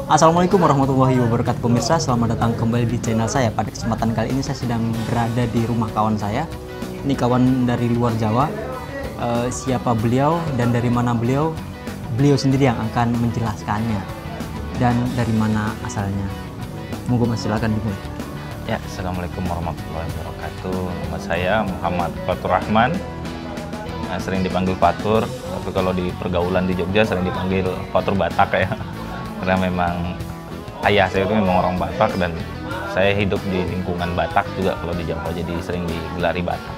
Assalamualaikum warahmatullahi wabarakatuh pemirsa, selamat datang kembali di channel saya. Pada kesempatan kali ini saya sedang berada di rumah kawan saya. Ini kawan dari luar Jawa. Siapa beliau dan dari mana beliau? Beliau sendiri yang akan menjelaskannya. Dan dari mana asalnya. Monggo Mas, silakan dimulai. Ya, Assalamualaikum warahmatullahi wabarakatuh. Nama saya Muhammad Fatur Rahman. Sering dipanggil Fatur, tapi kalau di pergaulan di Jogja sering dipanggil Fatur Batak ya. Karena memang ayah saya itu memang orang Batak dan saya hidup di lingkungan Batak juga kalau di Jawa, jadi sering digelari Batak.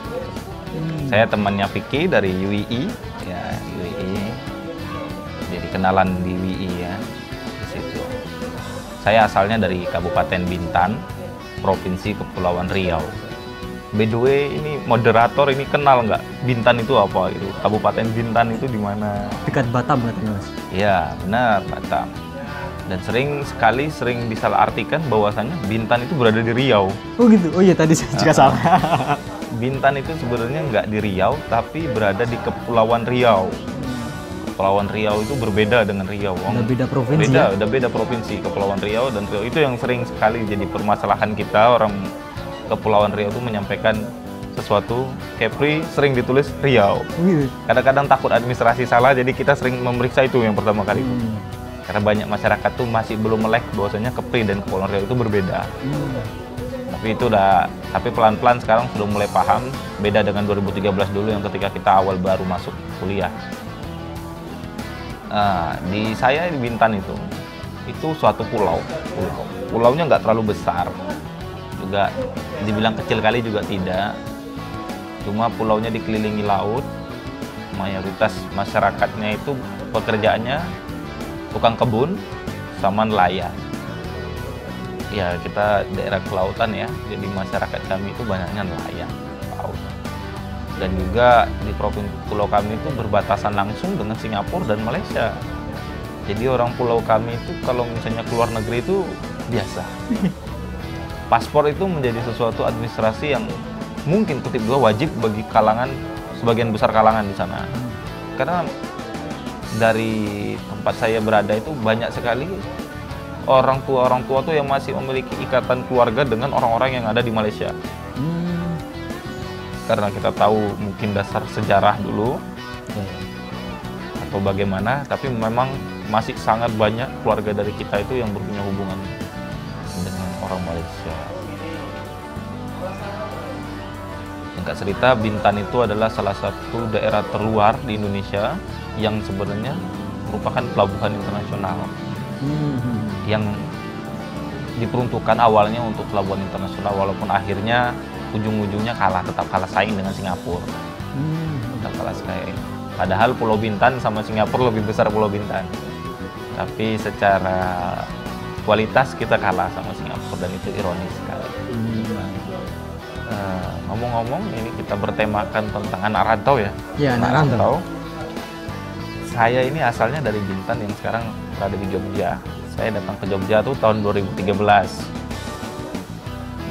Saya temannya Vicky dari UII, ya UII. Jadi kenalan di UII ya di situ. Saya asalnya dari Kabupaten Bintan, Provinsi Kepulauan Riau. By the way, ini moderator ini kenal nggak Bintan itu apa itu? Kabupaten Bintan itu di mana? Dekat Batam katanya Mas. Iya, benar, Batam. Dan sering disalahartikan bahwasannya Bintan itu berada di Riau. Oh gitu, oh iya tadi saya juga salah. Bintan itu sebenarnya nggak di Riau, tapi berada di Kepulauan Riau. Kepulauan Riau itu berbeda dengan Riau. Udah beda provinsi ya? Udah beda provinsi. Kepulauan Riau dan Riau itu yang sering sekali jadi permasalahan kita. Orang Kepulauan Riau itu menyampaikan sesuatu, Kepri sering ditulis Riau. Kadang-kadang takut administrasi salah, jadi kita sering memeriksa itu yang pertama kali. Karena banyak masyarakat tuh masih belum melek bahwasanya Kepri dan Kepulauan Riau itu berbeda. Tapi pelan-pelan sekarang sudah mulai paham. Beda dengan 2013 dulu yang ketika kita awal baru masuk kuliah. Di saya di Bintan itu suatu pulau. Pulaunya nggak terlalu besar, juga dibilang kecil kali juga tidak. Cuma pulaunya dikelilingi laut. Mayoritas masyarakatnya itu pekerjaannya tukang kebun sama nelayan. Ya, kita daerah kelautan ya, jadi masyarakat kami itu banyaknya nelayan laut. Dan juga di provinsi pulau kami itu berbatasan langsung dengan Singapura dan Malaysia. Jadi orang pulau kami itu kalau misalnya keluar negeri itu biasa. Paspor itu menjadi sesuatu administrasi yang mungkin kutip gua wajib bagi kalangan, sebagian besar kalangan di sana. Karena dari tempat saya berada itu banyak sekali orang tua tuh yang masih memiliki ikatan keluarga dengan orang-orang yang ada di Malaysia. Karena kita tahu mungkin dasar sejarah dulu atau bagaimana, tapi memang masih sangat banyak keluarga dari kita itu yang berpunya hubungan dengan orang Malaysia. Singkat cerita, Bintan itu adalah salah satu daerah terluar di Indonesia yang sebenarnya merupakan pelabuhan internasional yang diperuntukkan awalnya untuk pelabuhan internasional, walaupun akhirnya ujung-ujungnya tetap kalah saing dengan Singapura. Tetap kalah saing. Padahal Pulau Bintan sama Singapura lebih besar Pulau Bintan, tapi secara kualitas kita kalah sama Singapura dan itu ironis sekali. Ngomong-ngomong, ini kita bertemakan tentang anak rantau ya. Iya, anak rantau. Saya ini asalnya dari Bintan yang sekarang berada di Jogja. Saya datang ke Jogja tuh tahun 2013.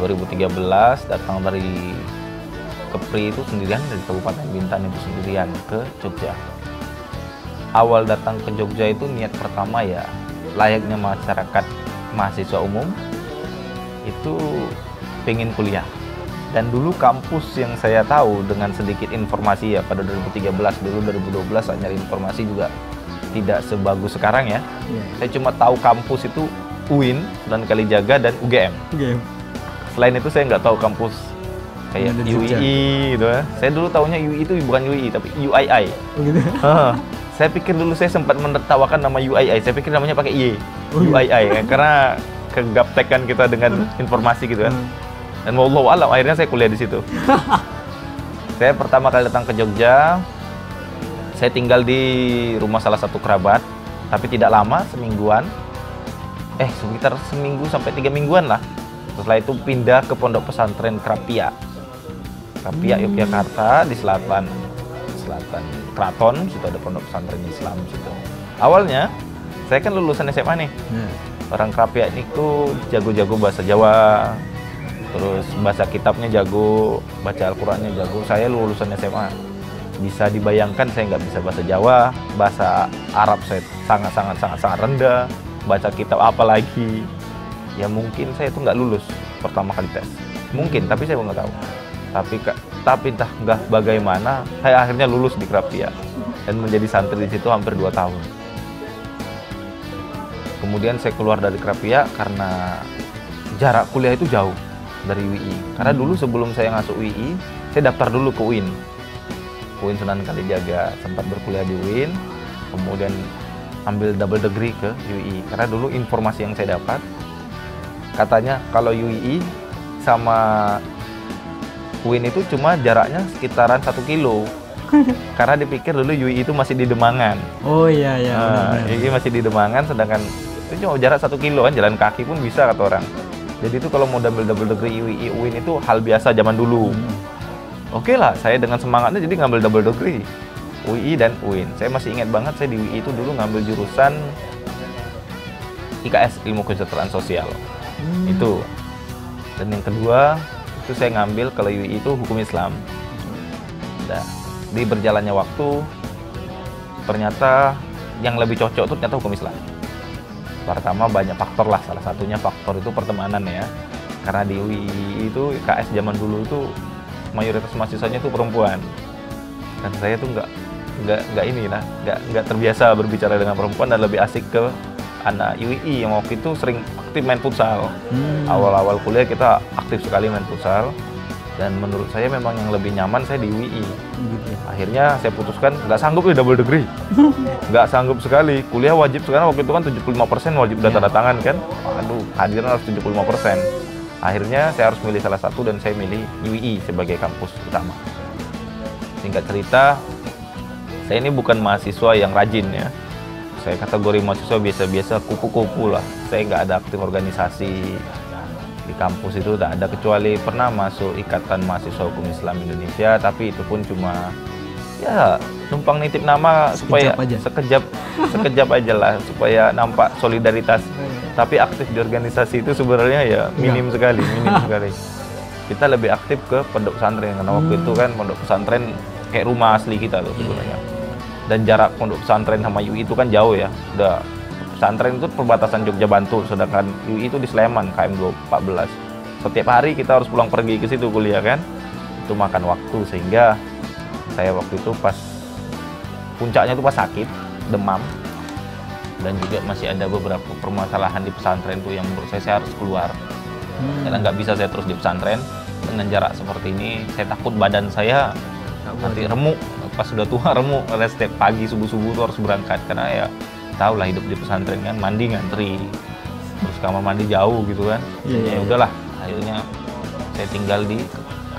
2013 datang dari Kepri itu sendirian, dari Kabupaten Bintan itu sendirian ke Jogja. Awal datang ke Jogja itu niat pertama ya layaknya masyarakat mahasiswa umum itu pengen kuliah. Dan dulu kampus yang saya tahu dengan sedikit informasi ya pada 2013 dulu 2012 saya nyari informasi juga tidak sebagus sekarang ya. Saya cuma tahu kampus itu UIN dan Kalijaga dan UGM. Selain itu saya nggak tahu kampus kayak UII gitu ya. Saya dulu tahunya UI itu bukan UI tapi UII. Saya pikir dulu saya sempat menertawakan nama UII. Saya pikir namanya pakai Y. UII ya, karena kegaptekan kita dengan informasi gitu kan. Dan wallahu alam akhirnya saya kuliah di situ. Saya pertama kali datang ke Jogja, saya tinggal di rumah salah satu kerabat, tapi tidak lama, semingguan. Sekitar seminggu sampai 3 mingguan lah. Setelah itu pindah ke pondok pesantren Krapia. Krapia Yogyakarta di selatan Keraton, situ ada pondok pesantren Islam situ. Awalnya saya kan lulusan SMA nih. Orang Krapia itu jago-jago bahasa Jawa. Terus bahasa kitabnya jago, baca Al-Qurannya jago. Saya lulusan SMA. Bisa dibayangkan saya nggak bisa bahasa Jawa, bahasa Arab saya sangat rendah. baca kitab apa lagi. Ya mungkin saya itu nggak lulus pertama kali tes. Mungkin, tapi saya nggak tahu. Tapi entah nggak bagaimana, saya akhirnya lulus di Krapia dan menjadi santri di situ hampir 2 tahun. Kemudian saya keluar dari Krapia karena jarak kuliah itu jauh dari UI. Karena dulu sebelum saya masuk UI, saya daftar dulu ke UIN. UIN Sunan Kalijaga, sempat berkuliah di UIN, kemudian ambil double degree ke UI. Karena dulu informasi yang saya dapat, katanya kalau UI sama UIN itu cuma jaraknya sekitaran 1 kilo. Karena dipikir dulu UI itu masih di Demangan. Oh iya iya. UI masih di Demangan, sedangkan itu cuma jarak 1 kilo kan, jalan kaki pun bisa kata orang. Jadi itu kalau mau double degree UI UIN itu hal biasa zaman dulu. Oke lah, saya dengan semangatnya jadi ngambil double degree UI dan UIN. Saya masih ingat banget, saya di UI itu dulu ngambil jurusan IKS, Ilmu Kesejahteraan Sosial. Itu. Dan yang kedua, itu saya ngambil kalau UI itu Hukum Islam. Nah, di berjalannya waktu, ternyata yang lebih cocok itu ternyata Hukum Islam. Pertama banyak faktor lah, salah satunya faktor itu pertemanan ya. Karena di UI itu IKS zaman dulu itu mayoritas mahasiswanya itu perempuan, dan saya tuh nggak terbiasa berbicara dengan perempuan dan lebih asik ke anak UI yang waktu itu sering aktif main futsal. Awal-awal kuliah kita aktif sekali main futsal, dan menurut saya memang yang lebih nyaman saya di UI. Akhirnya saya putuskan nggak sanggup di double degree, nggak sanggup sekali. Kuliah wajib sekarang, waktu itu kan 75% wajib tanda tangan kan. Aduh, hadiran harus 75%. Akhirnya saya harus milih salah satu dan saya milih UI sebagai kampus utama. Singkat cerita, saya ini bukan mahasiswa yang rajin ya. Saya kategori mahasiswa biasa-biasa, kupu-kupu lah. Saya nggak ada aktif organisasi di kampus itu, tak ada, kecuali pernah masuk Ikatan Mahasiswa Hukum Islam Indonesia, tapi itu pun cuma ya numpang nitip nama supaya sekejap aja lah, supaya nampak solidaritas. Tapi aktif di organisasi itu sebenarnya ya minim sekali. Kita lebih aktif ke pondok pesantren, karena waktu itu kan pondok pesantren kayak rumah asli kita tuh sebenarnya. Dan jarak pondok pesantren sama UI itu kan jauh ya. Udah, pesantren itu perbatasan Jogja Bantul, sedangkan UI itu di Sleman, KM 14. Setiap hari kita harus pulang pergi ke situ kuliah kan. Itu makan waktu, sehingga saya waktu itu pas puncaknya itu pas sakit, demam, dan juga masih ada beberapa permasalahan di pesantren tuh yang menurut saya harus keluar. Karena nggak bisa saya terus di pesantren dengan jarak seperti ini. Saya takut badan saya nanti remuk, pas sudah tua remuk. Karena setiap pagi subuh-subuh tuh harus berangkat, karena ya tahu lah hidup di pesantren kan, mandi ngantri, terus kamar mandi jauh gitu kan. Ya udahlah, akhirnya saya tinggal di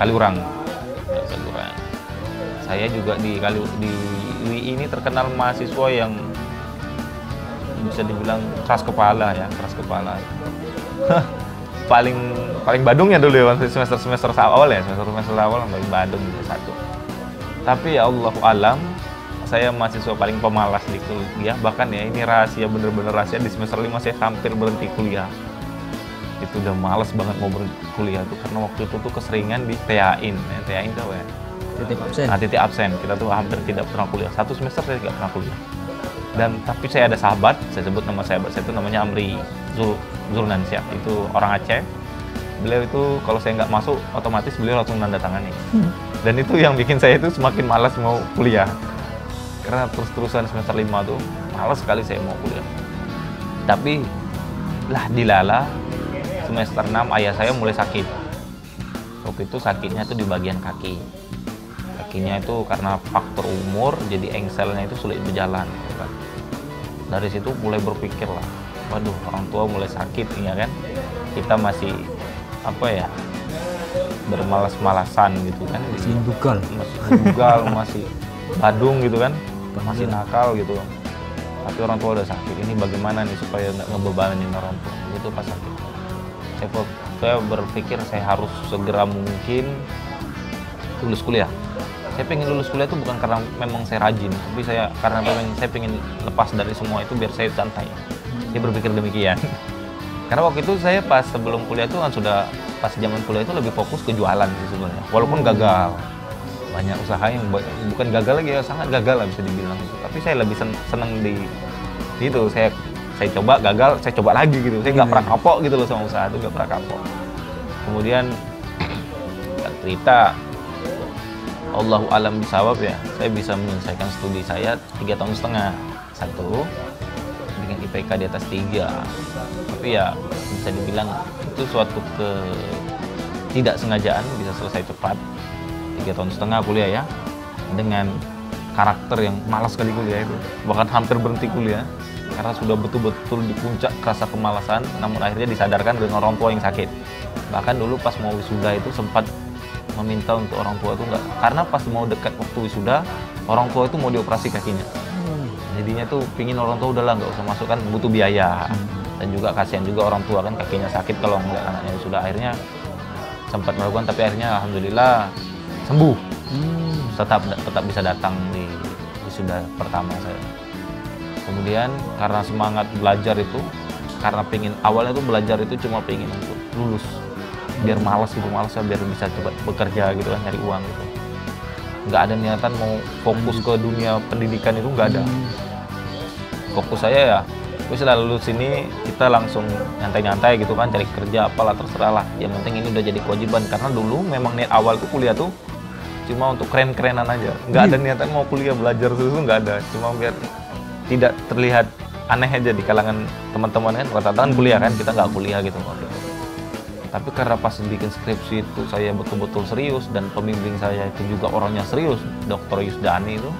Kaliurang. Saya juga di UI ini terkenal mahasiswa yang bisa dibilang keras kepala. paling badungnya dulu ya semester awal ya, semester awal paling badung satu. Tapi ya Allahu alam, saya mahasiswa paling pemalas di kuliah. Bahkan ya ini rahasia, bener-bener rahasia, di semester 5 saya hampir berhenti kuliah. Itu udah males banget mau berhenti kuliah tuh, karena waktu itu tuh keseringan di TAIN. TAIN tuh ya, titik absen. Kita tuh hampir tidak pernah kuliah. 1 semester saya tidak pernah kuliah. Dan tapi saya ada sahabat, saya sebut nama sahabat saya itu namanya Amri Zulnansyah, itu orang Aceh. Beliau itu kalau saya nggak masuk, otomatis beliau langsung nanda tangani. Dan itu yang bikin saya itu semakin malas mau kuliah. Karena terus-terusan semester 5 tuh malas sekali saya mau kuliah. Tapi lah dilala semester 6 ayah saya mulai sakit. Waktu itu sakitnya tuh di bagian kaki. Kakinya itu karena faktor umur, jadi engselnya itu sulit berjalan. Dari situ mulai berpikir lah, waduh, orang tua mulai sakit ya kan, kita masih bermalas-malasan gitu kan, masih dugal, masih badung gitu kan, masih nakal gitu. Tapi orang tua udah sakit, ini bagaimana nih supaya nggak ngebebanin orang tua itu pas sakit. Saya berpikir saya harus segera mungkin lulus kuliah. Saya pengen lulus kuliah itu bukan karena memang saya rajin, tapi karena saya pengen lepas dari semua itu biar saya santai. Saya berpikir demikian. Karena waktu itu saya pas sebelum kuliah itu kan pas zaman kuliah itu lebih fokus ke jualan sih sebenarnya. Walaupun gagal, banyak usaha yang bukan gagal lagi ya, sangat gagal lah bisa dibilang. Tapi saya lebih seneng di itu. Saya saya coba gagal, saya coba lagi gitu. Saya nggak pernah kapok gitu loh sama usaha itu, nggak pernah kapok. Kemudian cerita Allahu alam bisawab ya, saya bisa menyelesaikan studi saya 3,5 tahun. Satu, bikin IPK di atas 3. Tapi ya bisa dibilang itu suatu ketidaksengajaan, bisa selesai cepat. 3,5 tahun kuliah ya, dengan karakter yang malas sekali kuliah itu, bahkan hampir berhenti kuliah karena sudah betul-betul di puncak rasa kemalasan, namun akhirnya disadarkan dengan orang tua yang sakit. Bahkan dulu pas mau wisuda itu sempat meminta untuk orang tua itu enggak, karena pas mau dekat waktu wisuda, orang tua itu mau dioperasi kakinya. Jadinya tuh pingin orang tua udahlah nggak usah masuk, kan butuh biaya. Dan juga kasihan juga orang tua kan kakinya sakit kalau ngeliat anaknya wisuda. Akhirnya sempat melakukan, tapi akhirnya alhamdulillah sembuh. Tetap bisa datang di wisuda pertama saya. Kemudian karena semangat belajar itu, karena pengen awalnya tuh belajar itu cuma pengen untuk lulus, biar malas biar bisa cepat bekerja gitu kan, nyari uang gitu. Nggak ada niatan mau fokus ke dunia pendidikan, itu nggak ada. Fokus saya ya wis lah, lulus ini kita langsung nyantai-nyantai gitu kan, cari kerja apalah terserah lah, yang penting ini udah jadi kewajiban. Karena dulu memang niat awal tuh kuliah tuh cuma untuk keren-kerenan aja, nggak ada niatan mau kuliah belajar terus, nggak ada, cuma biar tidak terlihat aneh aja di kalangan teman-teman kan, rata-rata kan kuliah kan, kita nggak kuliah gitu. Tapi karena pas bikin skripsi itu saya betul-betul serius, dan pembimbing saya itu juga orangnya serius, Dr. Yusdani itu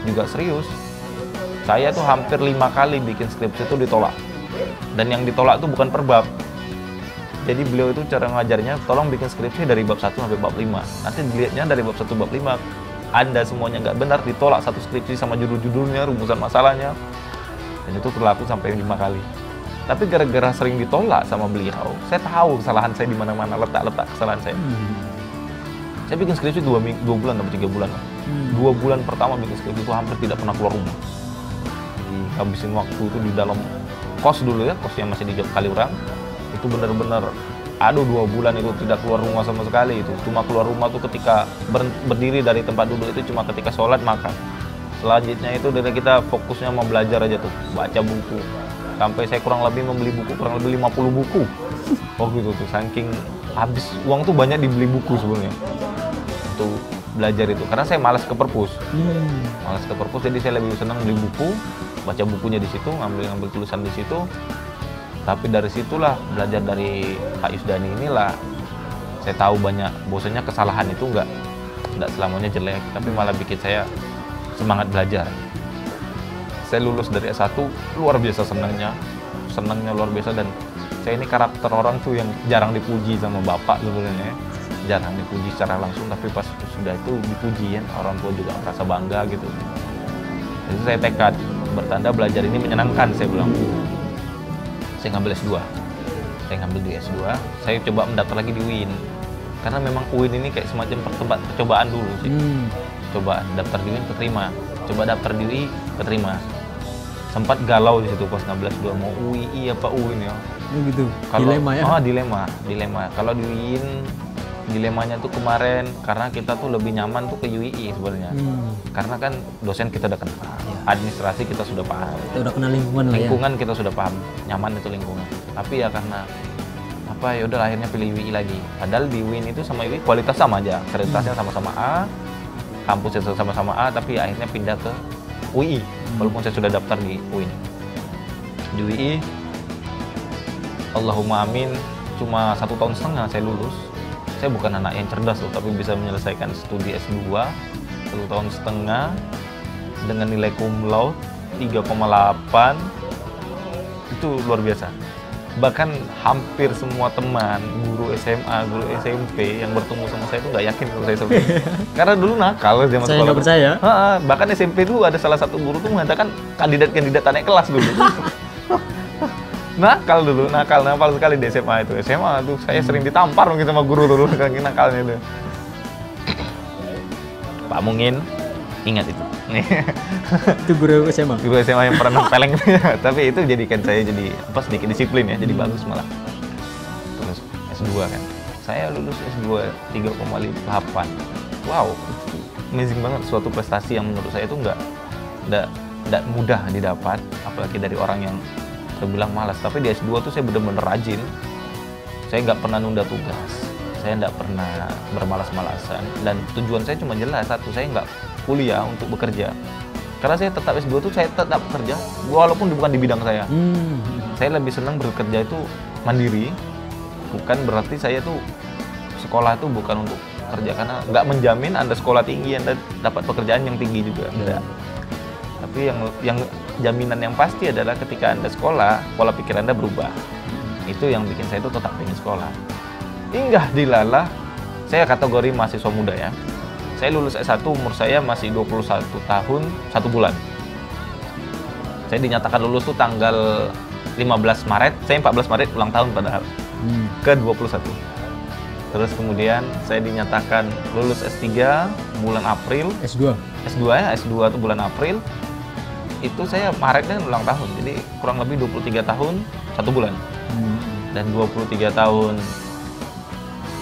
juga serius. Saya tuh hampir 5 kali bikin skripsi itu ditolak, dan yang ditolak itu bukan per bab. Jadi beliau itu cara ngajarnya, tolong bikin skripsi dari bab 1 sampai bab 5. Nanti dilihatnya dari bab 1 bab 5, Anda semuanya nggak benar, ditolak satu skripsi sama judul-judulnya, rumusan masalahnya. Dan itu berlaku sampai 5 kali. Tapi gara-gara sering ditolak sama beliau, saya tahu kesalahan saya di mana-mana, letak-letak kesalahan saya. Saya bikin skripsi 2 bulan atau 3 bulan. 2 bulan pertama bikin skripsi itu hampir tidak pernah keluar rumah. Jadi habisin waktu itu di dalam kos dulu ya, kos yang masih di Kaliurang. Itu benar-benar, 2 bulan itu tidak keluar rumah sama sekali. Itu cuma keluar rumah tuh ketika berdiri dari tempat duduk itu cuma ketika sholat, makan. Selanjutnya itu dari kita fokusnya mau belajar aja tuh, baca buku. Sampai saya kurang lebih membeli buku kurang lebih 50 buku. Oh gitu tuh, saking habis uang tuh banyak dibeli buku sebenarnya untuk belajar itu. Karena saya malas ke perpus. Malas ke perpus, jadi saya lebih senang beli buku, baca bukunya di situ, ngambil tulisan di situ. Tapi dari situlah belajar dari Pak Yusdani inilah saya tahu banyak, bahwasanya kesalahan itu enggak selamanya jelek, tapi malah bikin saya semangat belajar. Saya lulus dari S1 luar biasa senangnya luar biasa. Dan saya ini karakter orang tuh yang jarang dipuji sama bapak sebenarnya, jarang dipuji secara langsung, tapi pas sudah itu dipuji ya, orang tua juga merasa bangga gitu. Jadi saya tekad, bertanda belajar ini menyenangkan, saya bilang. Saya ngambil S2. Saya ngambil di S2, saya coba mendaftar lagi di UIN. Karena memang UIN ini kayak semacam percobaan dulu sih. Coba daftar di UIN, keterima. Coba daftar di UI, keterima. Sempat galau di situ pas ngambil S2, mau UII apa UIN ya. Gitu. Dilema ya. Dilema. Kalau di UIN dilemanya tuh kemarin, karena kita tuh lebih nyaman tuh ke UII sebenarnya. Karena kan dosen kita udah kenal, administrasi kita sudah paham, kita udah kenal lingkungan kita sudah paham, nyaman itu lingkungan. Tapi ya karena ya udah akhirnya pilih UII lagi. Padahal di UIN itu sama UII kualitas sama aja, akreditasinya sama-sama A, kampusnya sama-sama A, tapi ya akhirnya pindah ke UII walaupun saya sudah daftar di UIN. Di UII Allahumma amin, cuma 1,5 tahun saya lulus. Saya bukan anak yang cerdas loh, tapi bisa menyelesaikan studi S2 1,5 tahun dengan nilai cum laude 3,8. Itu luar biasa. Bahkan hampir semua teman, guru SMA, guru SMP yang bertemu sama saya itu nggak yakin kalau saya seperti itu. Karena dulu nakal zaman saya sekolah. nggak percaya. Bahkan SMP itu ada salah satu guru tuh mengatakan kandidat naik kelas dulu. nakal sekali di SMA itu. SMA tuh saya sering ditampar gitu sama guru dulu, saking nakalnya itu. Pak Mungin, ingat itu. Itu guru SMA. Guru SMA yang pernah nempeleng. Tapi itu jadikan saya jadi sedikit disiplin ya, jadi bagus malah. Terus S2 kan. Saya lulus S2 3,8. Wow, amazing banget, suatu prestasi yang menurut saya itu enggak mudah didapat, apalagi dari orang yang terbilang malas, tapi di S2 tuh saya bener-bener rajin. Saya nggak pernah nunda tugas, saya nggak pernah bermalas-malasan, dan tujuan saya cuma jelas, satu, saya nggak kuliah untuk bekerja. Karena saya tetap S2 tuh saya tetap bekerja, walaupun bukan di bidang saya. Saya lebih senang bekerja itu mandiri, bukan berarti saya tuh sekolah itu bukan untuk kerja, karena nggak menjamin Anda sekolah tinggi Anda dapat pekerjaan yang tinggi juga, enggak. Tapi yang jaminan yang pasti adalah ketika Anda sekolah, pola pikir Anda berubah. Itu yang bikin saya itu tetap ingin sekolah. Hingga dilala, saya kategori mahasiswa muda ya. Saya lulus S1 umur saya masih 21 tahun 1 bulan. Saya dinyatakan lulus tuh tanggal 15 Maret, saya 14 Maret ulang tahun padahal. Ke 21. Terus kemudian saya dinyatakan lulus S3 bulan April. S2 ya, S2 tuh bulan April. Itu saya Maretnya ulang tahun, jadi kurang lebih 23 tahun 1 bulan. Dan 23 tahun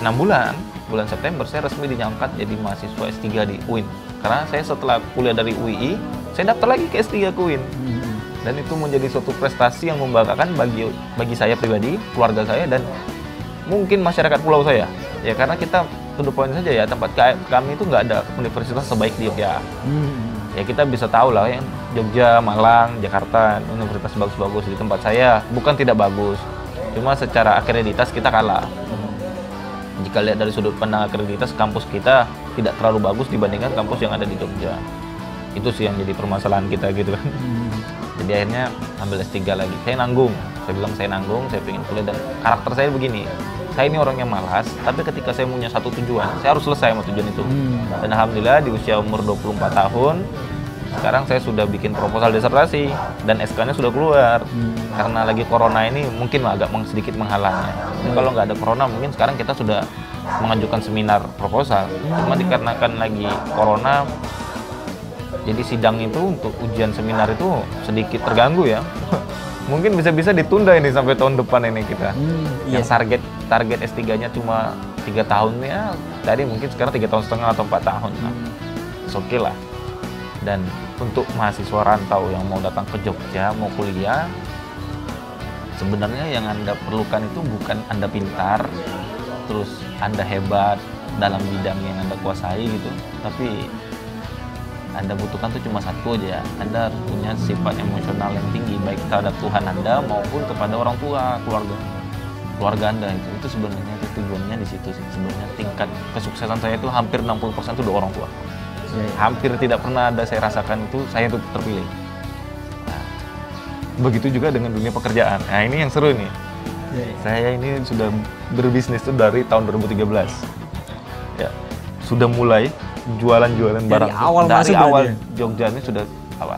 6 bulan, bulan September saya resmi diangkat jadi mahasiswa S3 di UIN. Karena saya setelah kuliah dari UII, saya daftar lagi ke S3 ke UIN. Dan itu menjadi suatu prestasi yang membanggakan bagi saya pribadi, keluarga saya, dan mungkin masyarakat pulau saya. Ya karena kita to the point saja ya, tempat kami itu nggak ada universitas sebaik di Jogja. Ya kita bisa tahu lah ya, Jogja, Malang, Jakarta, universitas bagus-bagus. Di tempat saya bukan tidak bagus, cuma secara akreditas kita kalah. Jika lihat dari sudut pandang akreditas, kampus kita tidak terlalu bagus dibandingkan kampus yang ada di Jogja. Itu sih yang jadi permasalahan kita gitu kan. Jadi akhirnya ambil S3 lagi. Saya nanggung. Saya bilang saya nanggung, saya pengen kuliah, dan karakter saya begini. Saya ini orangnya malas, tapi ketika saya punya satu tujuan, saya harus selesai sama tujuan itu. Dan alhamdulillah di usia umur 24 tahun, sekarang saya sudah bikin proposal disertasi dan SK-nya sudah keluar. Karena lagi corona ini mungkin agak sedikit menghalangnya. Jadi kalau nggak ada corona mungkin sekarang kita sudah mengajukan seminar proposal. Cuma dikarenakan lagi corona, jadi sidang itu untuk ujian seminar itu sedikit terganggu ya. Mungkin bisa-bisa ditunda ini sampai tahun depan ini kita. Yang target S3-nya cuma 3 tahun ya, tadi mungkin sekarang 3 tahun setengah atau 4 tahun. Oke lah. Dan untuk mahasiswa rantau yang mau datang ke Jogja, mau kuliah, sebenarnya yang Anda perlukan itu bukan Anda pintar, terus Anda hebat dalam bidang yang Anda kuasai gitu, tapi Anda butuhkan tuh cuma satu aja. Anda harus punya sifat emosional yang tinggi, baik terhadap Tuhan Anda maupun kepada orang tua, keluarga Anda. Itu sebenarnya tujuannya di situ sih. Sebenarnya tingkat kesuksesan saya itu hampir 60% itu dari orang tua. Hampir tidak pernah ada saya rasakan itu saya itu terpilih. Nah, begitu juga dengan dunia pekerjaan. Nah ini yang seru nih. Saya ini sudah berbisnis itu dari tahun 2013. Ya, sudah mulai jualan barang dari awal Jogja ini sudah awal.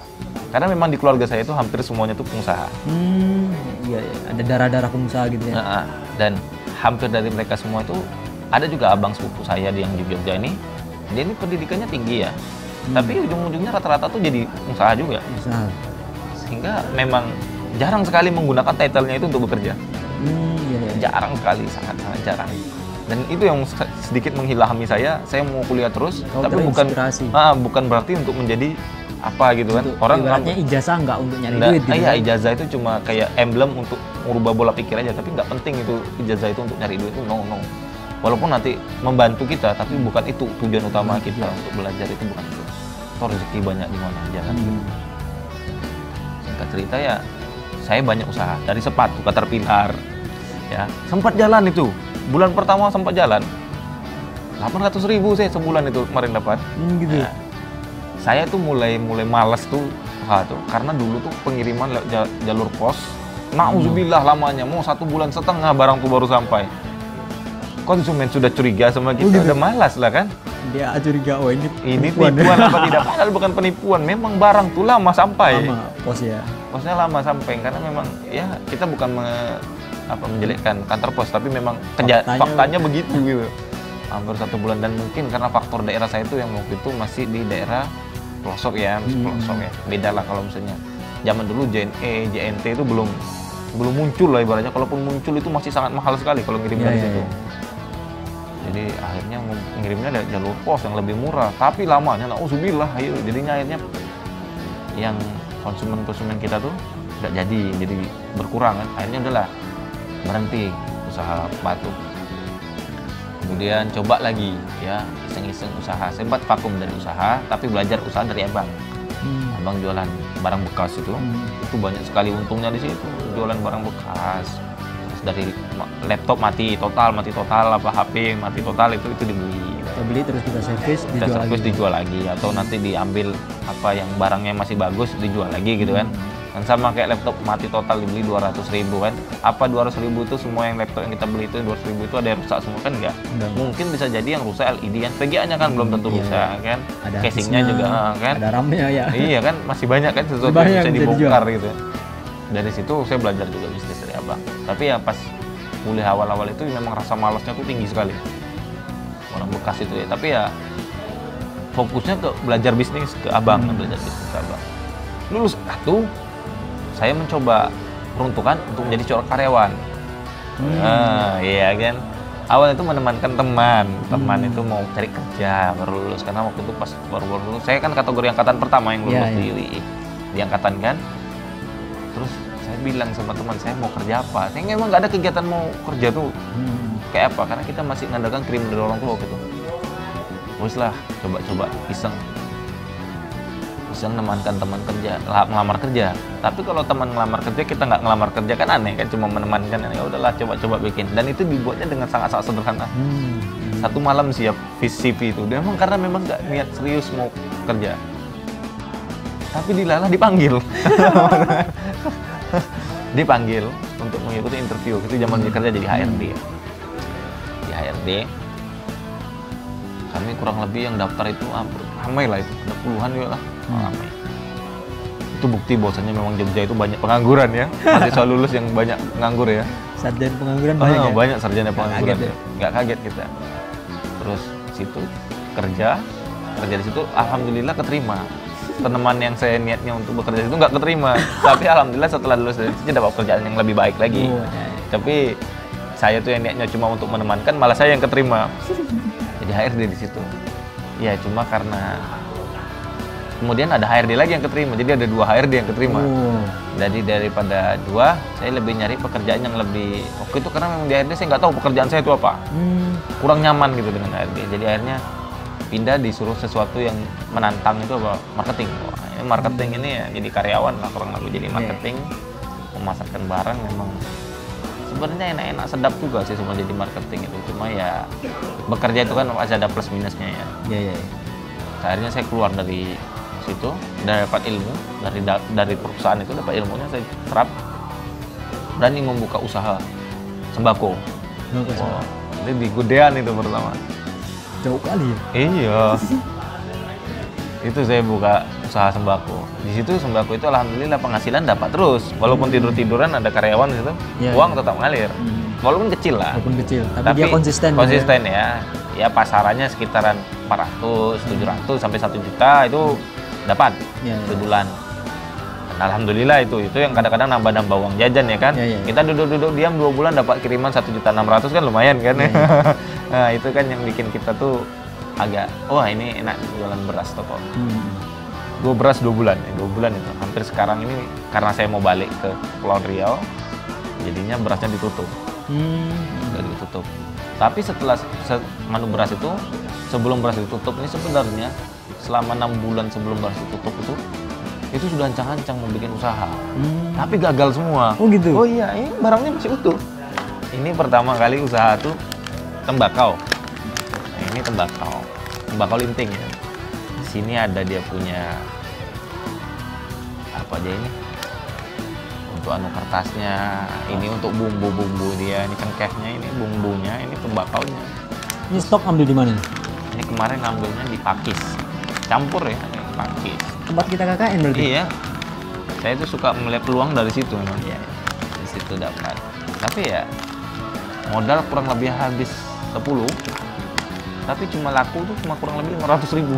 Karena memang di keluarga saya itu hampir semuanya itu pengusaha. Iya, ada darah-darah pengusaha gitu ya. Dan hampir dari mereka semua itu ada juga abang sepupu saya yang di Jogja ini. Dia ini pendidikannya tinggi ya, tapi ujung-ujungnya rata-rata tuh jadi usaha juga. Sehingga memang jarang sekali menggunakan title-nya itu untuk bekerja. Jarang sekali, sangat-sangat jarang. Dan itu yang sedikit menghilangkan saya mau kuliah terus, tapi bukan berarti untuk menjadi apa gitu kan. Orang ibaratnya ijazah nggak untuk nyari duit gitu. Iya, ijazah itu cuma kayak emblem untuk merubah bola pikir aja, tapi nggak penting itu ijazah itu untuk nyari duit itu, no. Walaupun nanti membantu kita, tapi bukan itu tujuan utama kita untuk belajar, itu bukan itu. Toh rezeki banyak di mana aja kan. Singkat cerita ya, saya banyak usaha dari sepatu Caterpillar, ya sempat jalan itu. Bulan pertama sempat jalan 800.000 saya sebulan itu kemarin dapat. Gitu. Nah, saya tuh mulai males tuh, karena dulu tuh pengiriman jalur pos, na'udzubillah lamanya, mau 1,5 bulan barang tuh baru sampai. Konsumen sudah curiga sama kita, udah malas lah kan. Dia curiga, oh ini tipuan apa tidak, padahal bukan penipuan, memang barang tuh lama sampai. Lama posnya lama sampai, karena memang ya kita bukan menjelekkan kantor pos, tapi memang faktanya begitu gitu. Hampir 1 bulan, dan mungkin karena faktor daerah saya itu yang waktu itu masih di daerah pelosok ya, pelosok ya. Beda lah kalau misalnya zaman dulu JNE, JNT itu belum muncul lah ibaratnya. Kalaupun muncul itu masih sangat mahal sekali kalau ngirim dari situ. Jadi akhirnya ngirimnya dari jalur pos yang lebih murah, tapi lamanya na'udzubillah. Jadinya akhirnya yang konsumen kita tuh nggak jadi berkurang kan. Akhirnya udahlah berhenti usaha sepatu. Kemudian coba lagi ya, iseng-iseng usaha. Sempat vakum dari usaha, tapi belajar usaha dari abang. Abang jualan barang bekas itu banyak sekali untungnya di situ. Jualan barang bekas. Terus dari laptop mati total, apa HP mati total itu dibeli. Kita beli terus kita servis, dijual lagi, atau nanti diambil apa yang barangnya masih bagus dijual lagi gitu kan. Dan sama kayak laptop mati total dibeli 200.000 kan. Apa 200.000 itu semua yang laptop yang kita beli itu 200.000 itu ada yang rusak semua kan? Enggak. Mungkin bisa jadi yang rusak LED kan. VGA-nya kan belum tentu rusak kan. Casingnya juga kan. Ada RAM-nya ya. Iya kan, masih banyak kan sesuatu yang bisa dibongkar gitu. Dari situ saya belajar juga bisnis dari abang. Tapi ya pas mulai awal-awal itu memang rasa malasnya tuh tinggi sekali. Orang bekas itu ya. Tapi ya fokusnya ke belajar bisnis ke abang, belajar bisnis ke abang. Lulus satu, saya mencoba peruntukan untuk menjadi corak karyawan. Iya kan. Awal itu menemankan teman itu mau cari kerja baru lulus, karena waktu itu pas baru lulus, saya kan kategori angkatan pertama yang lulus di angkatan kan. Terus saya bilang sama teman saya mau kerja apa. Saya emang nggak ada kegiatan mau kerja tuh. Kayak apa? Karena kita masih mengandalkan kiriman dari orang tua gitu. Wes lah, coba-coba iseng nemankan teman kerja, ngelamar kerja. Tapi kalau teman ngelamar kerja, kita nggak ngelamar kerja kan aneh kan, cuma menemankan. Ya udahlah, coba-coba bikin. Dan itu dibuatnya dengan sangat-sangat sederhana. Satu malam siap CV itu. Dan karena memang nggak niat serius mau kerja. Tapi dipanggil. Dipanggil untuk mengikuti interview. Itu zaman dia kerja jadi HRD. Di HRD, kami kurang lebih yang daftar itu ramai lah itu, ada puluhan juga lah. Ramai. Itu bukti bahwasanya memang Jogja itu banyak pengangguran ya. Mahasiswa lulus yang banyak nganggur ya. Sarjana pengangguran banyak ya? Banyak sarjana pengangguran. Kaget ya? Nggak kaget kita. Terus situ kerja di situ alhamdulillah keterima. Teman yang saya niatnya untuk bekerja itu nggak keterima. Tapi alhamdulillah setelah lulus dari situ dapat pekerjaan yang lebih baik lagi. Tapi saya tuh yang niatnya cuma untuk menemankan, malah saya yang keterima. Jadi HRD di situ. Ya cuma karena kemudian ada HRD lagi yang keterima, jadi ada 2 HRD yang keterima. Jadi daripada 2, saya lebih nyari pekerjaan yang lebih waktu itu, karena memang di HRD saya nggak tahu pekerjaan saya itu apa. Kurang nyaman gitu dengan HRD. Jadi akhirnya pindah, disuruh sesuatu yang menantang, itu apa? Marketing. Wah, marketing ini ya jadi karyawan lah kurang lebih, jadi marketing, memasarkan barang. Memang sebenarnya enak-enak sedap juga sih semua jadi marketing itu. Cuma ya bekerja itu kan masih ada plus minusnya ya. Akhirnya saya keluar dari situ, dapat ilmu dari perusahaan itu, dapat ilmunya saya serap, berani membuka usaha sembako. Jadi di Gudean itu pertama. Jauh kali ya? Iya. Itu saya buka usaha sembako. Di situ sembako itu alhamdulillah penghasilan dapat terus, walaupun tidur-tiduran ada karyawan di situ, uang tetap ngalir. Walaupun kecil lah. Walaupun kecil, tapi dia konsisten. Konsisten ya. Ya pasarannya sekitaran 400, 700 sampai 1 juta itu dapat sebulan. Alhamdulillah itu yang kadang-kadang nambah-nambah uang jajan ya kan. Kita duduk-duduk diam 2 bulan dapat kiriman 1.600.000 kan lumayan kan. Nah, itu kan yang bikin kita tuh agak wah ini enak jualan beras toko. 2 beras 2 bulan ya, 2 bulan itu. Hampir sekarang ini karena saya mau balik ke Pulau Riau, jadinya berasnya ditutup. Udah ditutup. Tapi setelah beras itu, sebelum beras ditutup ini sebenarnya selama 6 bulan sebelum beras ditutup itu sudah ancang-ancang mau bikin usaha. Tapi gagal semua. Oh gitu? Oh iya, ini barangnya masih utuh. Ini pertama kali usaha tuh tembakau. Nah, ini tembakau linting ya. Di sini ada dia punya apa aja ini? Untuk kertasnya, ini untuk bumbu-bumbu dia, ini cengkehnya, ini bumbunya, ini tembakaunya. Ini stok ambil di mana? Ini kemarin ambilnya di Pakis. Campur ya, Pakis. Tempat kita KKN berarti? Iya. Saya tuh suka melihat peluang dari situ memang. Di situ dapat. Tapi ya modal kurang lebih habis 10. Tapi cuma laku tuh cuma kurang lebih 500.000.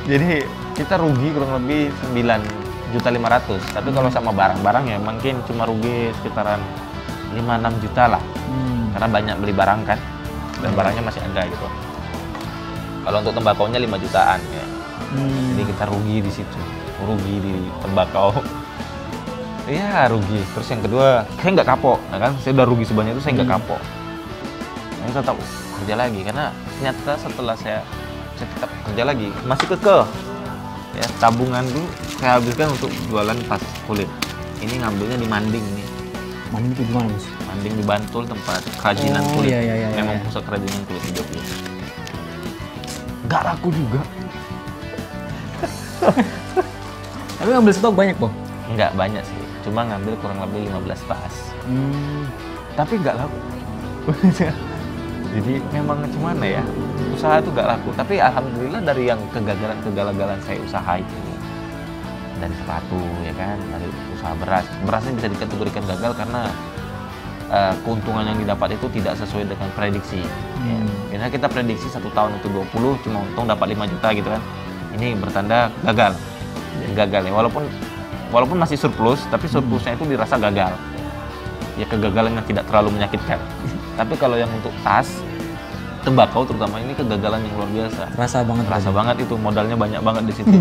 Jadi kita rugi kurang lebih 9.500.000. Tapi kalau sama barang-barang ya mungkin cuma rugi sekitaran 5-6 juta lah. Karena banyak beli barang kan. Dan barangnya masih ada gitu. Kalau untuk tembakaunya 5 jutaan ya. Jadi kita rugi di situ. rugi di tembakau. Iya rugi. Terus yang kedua, saya nggak kapok, ya kan? Saya udah rugi sebanyak itu, saya nggak kapok. Saya tetap kerja lagi karena ternyata setelah saya tetap kerja lagi masih kekeh. Ya, tabungan dulu saya habiskan untuk jualan tas kulit. Ini ngambilnya di Manding nih. Manding itu gimana, Mas? Manding di Bantul, tempat kerajinan Oh, kulit. iya. Memang pusat kerajinan kulit di Jogja. Nggak laku juga. Tapi ngambil stok banyak, Bang? Nggak banyak sih, cuma ngambil kurang lebih 15 tas. Tapi nggak laku. Jadi memang gimana ya, usaha itu nggak laku. Tapi alhamdulillah dari yang kegagalan saya usaha itu, dari sepatu ya kan, dari usaha berasnya bisa dikategorikan gagal karena keuntungan yang didapat itu tidak sesuai dengan prediksi. Biasanya kita prediksi 1 tahun itu 20, cuma untung dapat 5 juta gitu kan. Ini bertanda gagal ya, walaupun masih surplus, tapi surplusnya itu dirasa gagal. Ya kegagalan yang tidak terlalu menyakitkan. Tapi kalau yang untuk tas, tembakau terutama, ini kegagalan yang luar biasa. Terasa banget itu, modalnya banyak banget di situ.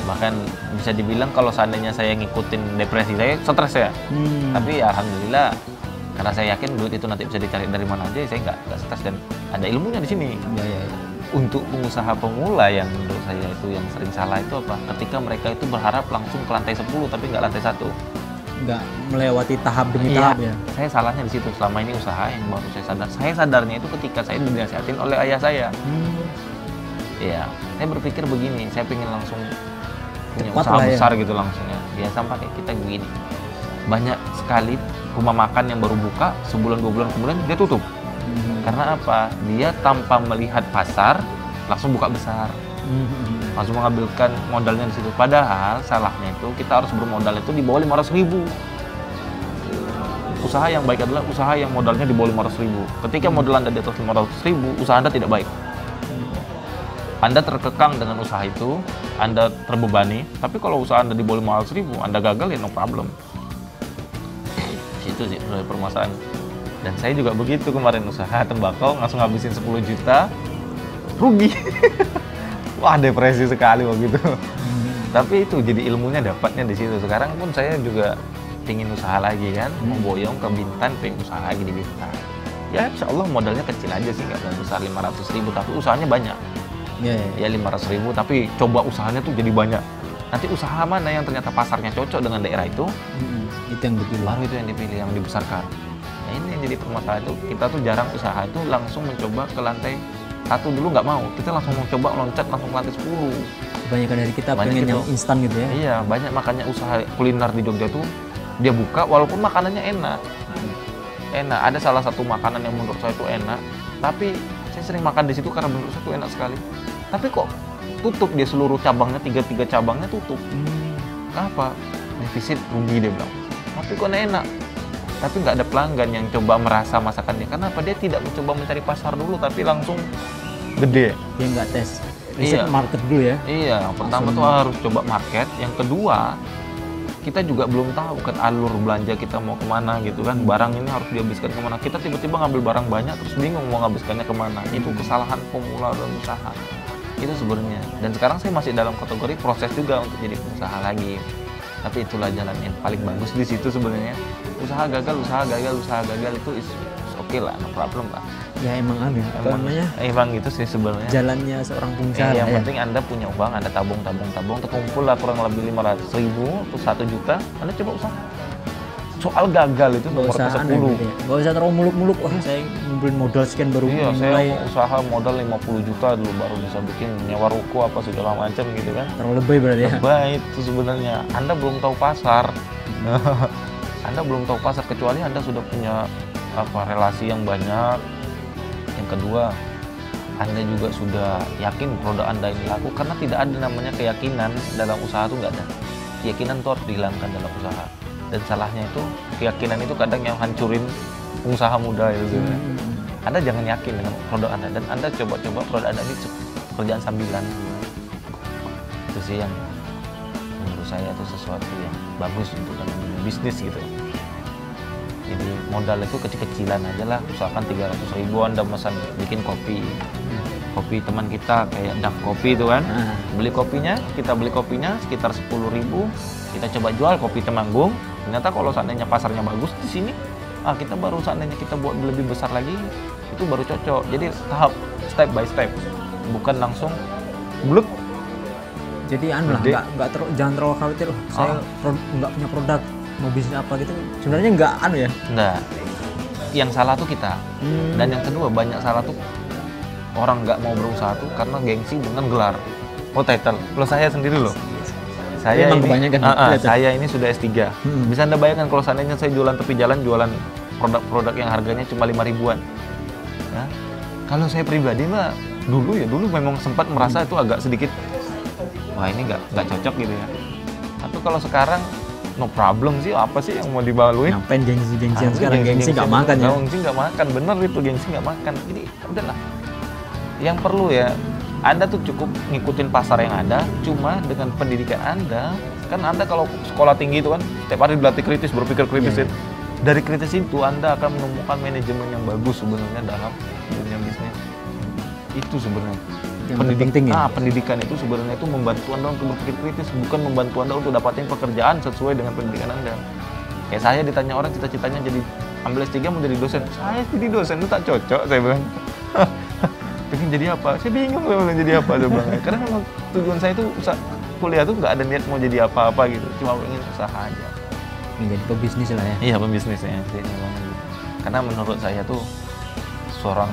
Bahkan bisa dibilang kalau seandainya saya ngikutin depresi saya, stres ya. Tapi ya alhamdulillah, karena saya yakin duit itu nanti bisa dicari dari mana aja, saya nggak stres dan ada ilmunya di sini. Ya. Untuk pengusaha pemula yang menurut saya itu yang sering salah itu apa? Ketika mereka itu berharap langsung ke lantai 10 tapi nggak lantai 1. Nggak melewati tahap demi tahap ya. Saya salahnya di situ. Selama ini usaha yang baru saya sadar. Saya sadarnya itu ketika saya dinasihatin oleh ayah saya. Iya, saya berpikir begini, saya pengen langsung punya Cepat usaha lah ya. besar gitu langsung ya. Ya sampai kayak kita begini. Banyak sekali rumah makan yang baru buka sebulan 2 bulan kemudian dia tutup. Karena apa? Dia tanpa melihat pasar langsung buka besar. Langsung mengambilkan modalnya di situ. Padahal salahnya itu kita harus bermodal itu di bawah 500.000. Usaha yang baik adalah usaha yang modalnya di bawah 500.000. Ketika modal Anda di atas 500.000, usaha Anda tidak baik. Anda terkekang dengan usaha itu, Anda terbebani. Tapi kalau usaha Anda di bawah 500.000, Anda gagal ya no problem. Itu sih permasalahan. Dan saya juga begitu kemarin usaha tembakau, langsung ngabisin 10 juta, rugi. Wah depresi sekali waktu itu. Tapi itu jadi ilmunya dapatnya di situ. Sekarang pun saya juga pingin usaha lagi kan, memboyong ke Bintan, pengen usaha lagi di Bintan. Ya insya Allah modalnya kecil aja sih, nggak besar 500.000, tapi usahanya banyak. Ya 500.000, tapi coba usahanya tuh jadi banyak. Nanti usaha mana yang ternyata pasarnya cocok dengan daerah itu, itu yang dipilih. baru itu yang dipilih, yang dibesarkan. Nah ini yang jadi permasalahan itu, kita tuh jarang usaha itu langsung mencoba ke lantai 1 dulu, nggak mau. Kita langsung mencoba loncat langsung ke lantai 10. Kebanyakan dari kita Banyak pengen itu. yang instan gitu ya. Iya, banyak makanya usaha kuliner di Jogja tuh dia buka walaupun makanannya enak. Enak, ada salah satu makanan yang menurut saya itu enak, tapi saya sering makan di situ karena menurut saya itu enak sekali. Tapi kok tutup dia seluruh cabangnya, 3 cabangnya tutup. Kenapa? Defisit, rugi dia bilang. Tapi kok enak? Tapi nggak ada pelanggan yang coba merasa masakannya. Kenapa? Dia tidak mencoba mencari pasar dulu, tapi langsung gede. Dia nggak tes riset Iya. market dulu ya. Iya, yang pertama tuh harus coba market. Yang kedua, kita juga belum tahu kan alur belanja kita mau kemana gitu kan. Barang ini harus dihabiskan kemana. Kita tiba-tiba ngambil barang banyak terus bingung mau nghabiskannya kemana. Itu kesalahan pemula dan usaha. Itu sebenarnya. Dan sekarang saya masih dalam kategori proses juga untuk jadi pengusaha lagi. Tapi itulah jalan yang paling bagus di situ sebenarnya. Usaha gagal itu is oke lah, no problem lah. Ya emang apa namanya? Emang gitu sih sebenarnya. Jalannya seorang pengusaha Yang ya. penting Anda punya uang, Anda tabung, terkumpul lah kurang lebih 500.000 atau 1 juta, Anda coba usaha. Soal gagal itu Nggak nomor usah 10. aneh gitu ya. Nggak usah terlalu muluk-muluk. Wah saya ngumpulin modal sekian baru Iya, saya mulai. mau usaha modal 50 juta dulu baru bisa bikin nyewa ruko apa segala macam gitu kan. Terlalu lebay berarti ya. Baik itu sebenarnya. Anda belum tahu pasar. Anda belum tahu pasar kecuali Anda sudah punya relasi yang banyak. Yang kedua, Anda juga sudah yakin produk Anda ini laku, karena tidak ada namanya keyakinan dalam usaha itu, nggak ada. Keyakinan itu harus dihilangkan dalam usaha. Dan salahnya itu, keyakinan itu kadang yang hancurin pengusaha muda itu. Anda jangan yakin dengan produk Anda, dan Anda coba-coba produk Anda ini pekerjaan sambilan. Itu sih yang menurut saya itu sesuatu yang bagus untuk dalam dunia bisnis gitu. Jadi modal itu kecil-kecilan aja lah, usahakan 300.000 Anda pesan bikin kopi. kopi teman kita kayak Dark Kopi itu kan. Kita beli kopinya sekitar 10.000, kita coba jual kopi Temanggung. Ternyata kalau seandainya pasarnya bagus di sini, kita baru seandainya kita buat lebih besar lagi, itu baru cocok. Jadi tahap step by step, bukan langsung blek. Jadi jangan terlalu khawatir, saya nggak punya produk, mau bisnis apa gitu. Sebenarnya nggak ya? Nggak. Yang salah tuh kita. Dan yang kedua, banyak salah tuh orang nggak mau berusaha tuh karena gengsi dengan gelar. Title. Lo saya sendiri loh. Saya ini sudah S3. Bisa Anda bayangkan kalau seandainya saya jualan tepi jalan, jualan produk-produk yang harganya cuma 5 ribuan. Ya. Kalau saya pribadi mah dulu memang sempat merasa itu agak sedikit, wah ini nggak cocok gitu ya. Tapi kalau sekarang no problem sih, apa sih yang mau dibaluin? Ngapain gengsi-gengsian sekarang? Gengsi nggak makan ya? Gengsi nggak makan, bener itu, gengsi nggak makan. Jadi udahlah. Yang perlu ya, Anda tuh cukup ngikutin pasar yang ada, cuma dengan pendidikan Anda, kan Anda kalau sekolah tinggi itu kan, setiap hari dilatih kritis, berpikir kritis itu. Dari kritis itu Anda akan menemukan manajemen yang bagus sebenarnya dalam dunia bisnis. Itu sebenarnya. Pendidikan itu sebenarnya itu membantu Anda untuk berpikir kritis, bukan membantu Anda untuk dapatin pekerjaan sesuai dengan pendidikan Anda. Kayak saya ditanya orang cita-citanya jadi ambil S3 mau jadi dosen. Saya jadi dosen itu tak cocok, saya bilang. Pengen jadi apa? Saya bingung mau jadi apa, saya bilang. Karena memang tujuan saya itu kuliah tuh nggak ada niat mau jadi apa-apa gitu, cuma pengen usaha aja. Menjadi pebisnis lah ya? Iya, pebisnisnya. Karena menurut saya tuh seorang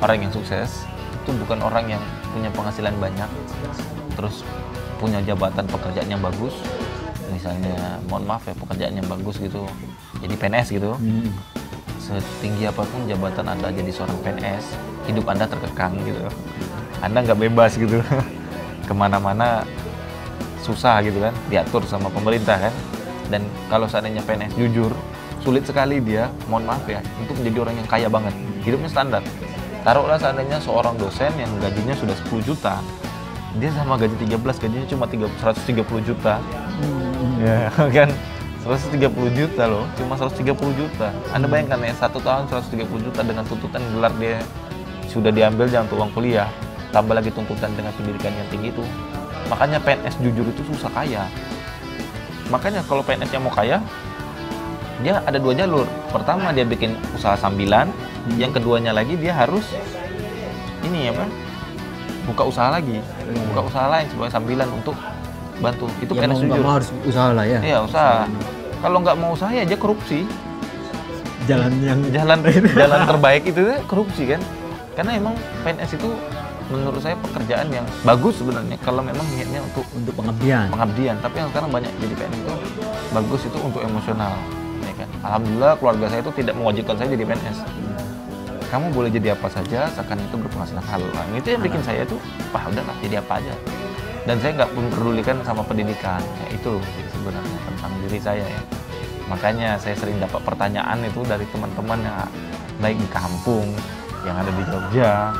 orang yang sukses itu bukan orang yang punya penghasilan banyak, terus punya jabatan pekerjaan yang bagus, misalnya mohon maaf ya pekerjaan yang bagus gitu, jadi PNS gitu. Setinggi apapun jabatan Anda jadi seorang PNS, hidup Anda terkekang gitu, Anda nggak bebas gitu, kemana-mana susah gitu kan, diatur sama pemerintah kan. Dan kalau seandainya PNS jujur, sulit sekali dia, mohon maaf ya, untuk menjadi orang yang kaya banget, hidupnya standar. Taruhlah seandainya seorang dosen yang gajinya sudah 10 juta, dia sama gaji 13, gajinya cuma 130 juta. Ya kan, 130 juta loh, cuma 130 juta. Anda bayangkan ya, 1 tahun 130 juta dengan tuntutan gelar dia sudah diambil jangan untuk uang kuliah, tambah lagi tuntutan dengan pendidikan yang tinggi itu. Makanya PNS jujur itu susah kaya. Makanya kalau PNS yang mau kaya, dia ada 2 jalur. Pertama dia bikin usaha sambilan, yang keduanya lagi dia harus buka usaha lagi, buka usaha lain sebagai sambilan untuk bantu. Itu PNS jujur. Harus usaha lah ya. Iya, usaha. Kalau nggak mau usaha ya aja korupsi. Jalan terbaik itu korupsi kan. Karena emang PNS itu menurut saya pekerjaan yang bagus sebenarnya kalau memang niatnya untuk pengabdian. Tapi yang sekarang banyak jadi PNS itu bagus itu untuk emosional. Kan? Alhamdulillah keluarga saya itu tidak mewajibkan saya jadi PNS. Kamu boleh jadi apa saja, asalkan itu berpenghasilan halal. Itu yang bikin saya tuh, udahlah jadi apa aja. Dan saya nggak memperdulikan sama pendidikan. Ya, itu sebenarnya tentang diri saya ya. Makanya saya sering dapat pertanyaan itu dari teman-teman yang baik di kampung, yang ada di Jogja,